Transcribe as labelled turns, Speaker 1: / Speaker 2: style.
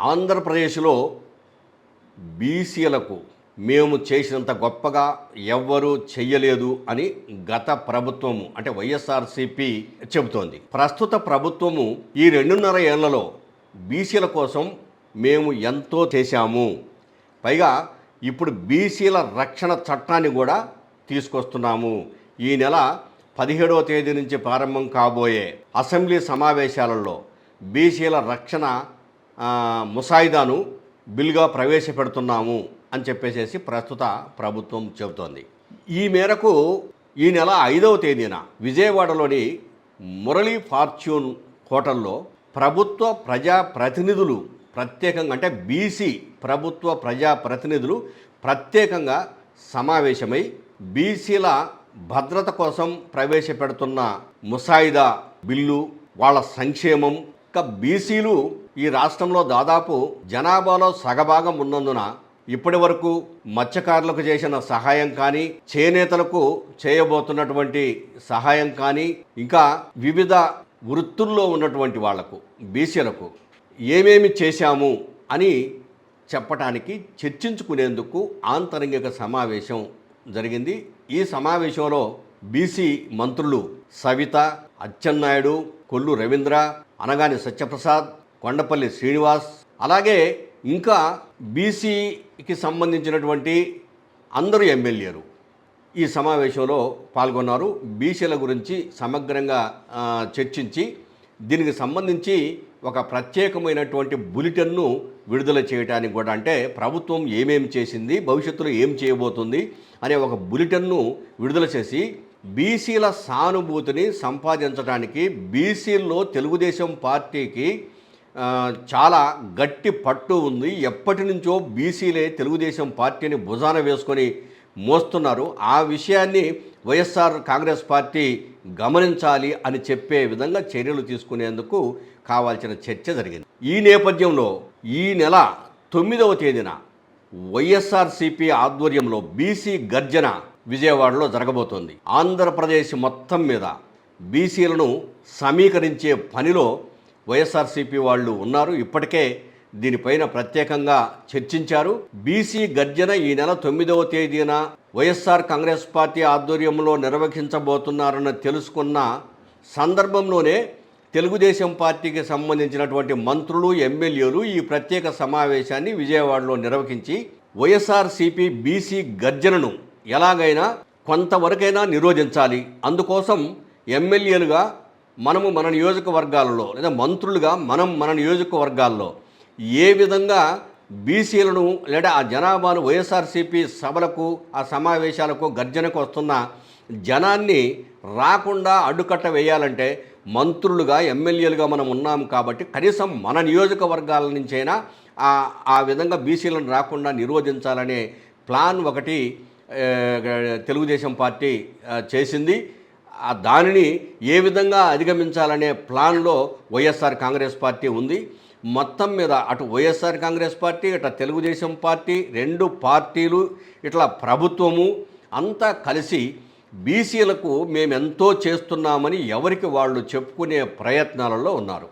Speaker 1: ఆంధ్రప్రదేశ్లో బీసీలకు మేము చేసినంత గొప్పగా ఎవ్వరూ చెయ్యలేదు అని గత ప్రభుత్వము అంటే వైఎస్ఆర్సీపీ చెబుతోంది. ప్రస్తుత ప్రభుత్వము ఈ 2.5 ఏళ్లలో బీసీల కోసం మేము ఎంతో చేశాము, పైగా ఇప్పుడు బీసీల రక్షణ చట్టాన్ని కూడా తీసుకొస్తున్నాము. ఈ నెల 17వ తేదీ నుంచి ప్రారంభం కాబోయే అసెంబ్లీ సమావేశాలలో బీసీల రక్షణ ముసాయిదాను బిల్గా ప్రవేశపెడుతున్నాము అని చెప్పేసి ప్రస్తుత ప్రభుత్వం చెబుతోంది. ఈ మేరకు ఈ నెల 5వ తేదీన విజయవాడలోని మురళీ ఫార్చ్యూన్ హోటల్లో ప్రభుత్వ ప్రజాప్రతినిధులు ప్రత్యేకంగా అంటే బీసీ ప్రభుత్వ ప్రజాప్రతినిధులు ప్రత్యేకంగా సమావేశమై బీసీల భద్రత కోసం ప్రవేశపెడుతున్న ముసాయిదా బిల్లు, వాళ్ళ సంక్షేమం, ఇంకా బీసీలు ఈ రాష్ట్రంలో దాదాపు జనాభాలో సగభాగం ఉన్నందున ఇప్పటి వరకు మత్స్యకారులకు చేసిన సహాయం కానీ, చేనేతలకు చేయబోతున్నటువంటి సహాయం కానీ, ఇంకా వివిధ వృత్తుల్లో ఉన్నటువంటి వాళ్లకు బీసీలకు ఏమేమి చేశాము అని చెప్పటానికి చర్చించుకునేందుకు ఆంతరంగిక సమావేశం జరిగింది. ఈ సమావేశంలో బీసీ మంత్రులు సవిత, అచ్చెన్నాయుడు, కొల్లు రవీంద్ర, అనగాని సత్యప్రసాద్, కొండపల్లి శ్రీనివాస్, అలాగే ఇంకా బీసీకి సంబంధించినటువంటి అందరూ ఎమ్మెల్యేలు ఈ సమావేశంలో పాల్గొన్నారు. బీసీల గురించి సమగ్రంగా చర్చించి దీనికి సంబంధించి ఒక ప్రత్యేకమైనటువంటి బులెటిన్ను విడుదల చేయడానికి కూడా, అంటే ప్రభుత్వం ఏమేమి చేసింది, భవిష్యత్తులో ఏం చేయబోతుంది అనే ఒక బులెటిన్ను విడుదల చేసి బీసీల సానుభూతిని సంపాదించడానికి బీసీల్లో తెలుగుదేశం పార్టీకి చాలా గట్టి పట్టు ఉంది. ఎప్పటి నుంచో బీసీలే తెలుగుదేశం పార్టీని భుజాన వేసుకొని మోస్తున్నారు. ఆ విషయాన్ని వైఎస్ఆర్ కాంగ్రెస్ పార్టీ గమనించాలి అని చెప్పే విధంగా చర్యలు తీసుకునేందుకు కావాల్సిన చర్చ జరిగింది. ఈ నేపథ్యంలో ఈ నెల 9వ తేదీన వైఎస్ఆర్సీపీ ఆధ్వర్యంలో బీసీ గర్జన విజయవాడలో జరగబోతోంది. ఆంధ్రప్రదేశ్ మొత్తం మీద బీసీలను సమీకరించే పనిలో వైఎస్ఆర్సీపీ వాళ్ళు ఉన్నారు. ఇప్పటికే దీనిపైన ప్రత్యేకంగా చర్చించారు. బీసీ గర్జన ఈ నెల 9వ తేదీన వైఎస్ఆర్ కాంగ్రెస్ పార్టీ ఆధ్వర్యంలో నిర్వహించబోతున్నారని తెలుసుకున్న సందర్భంలోనే తెలుగుదేశం పార్టీకి సంబంధించినటువంటి మంత్రులు, ఎమ్మెల్యేలు ఈ ప్రత్యేక సమావేశాన్ని విజయవాడలో నిర్వహించి వైఎస్ఆర్సీపీ బీసీ గర్జనను ఎలాగైనా కొంతవరకైనా నిరోధించాలి, అందుకోసం ఎమ్మెల్యేలుగా మనము మన నియోజకవర్గాలలో లేదా మంత్రులుగా మన నియోజకవర్గాల్లో ఏ విధంగా బీసీలను లేదా ఆ జనాభాను వైఎస్ఆర్సీపీ సభలకు, ఆ సమావేశాలకు, గర్జనకు వస్తున్న జనాన్ని రాకుండా అడ్డుకట్ట వేయాలంటే మంత్రులుగా, ఎమ్మెల్యేలుగా మనం ఉన్నాం కాబట్టి కనీసం మన నియోజకవర్గాల నుంచైనా ఆ విధంగా బీసీలను రాకుండా నిరోధించాలనే ప్లాన్ ఒకటి తెలుగుదేశం పార్టీ చేసింది. దానిని ఏ విధంగా అధిగమించాలనే ప్లాన్లో వైఎస్ఆర్ కాంగ్రెస్ పార్టీ ఉంది. మొత్తం మీద అటు వైఎస్ఆర్ కాంగ్రెస్ పార్టీ, ఇట్లా తెలుగుదేశం పార్టీ, 2 పార్టీలు, ఇట్లా ప్రభుత్వము అంతా కలిసి బీసీలకు మేమెంతో చేస్తున్నామని ఎవరికి వాళ్ళు చెప్పుకునే ప్రయత్నాలలో ఉన్నారు.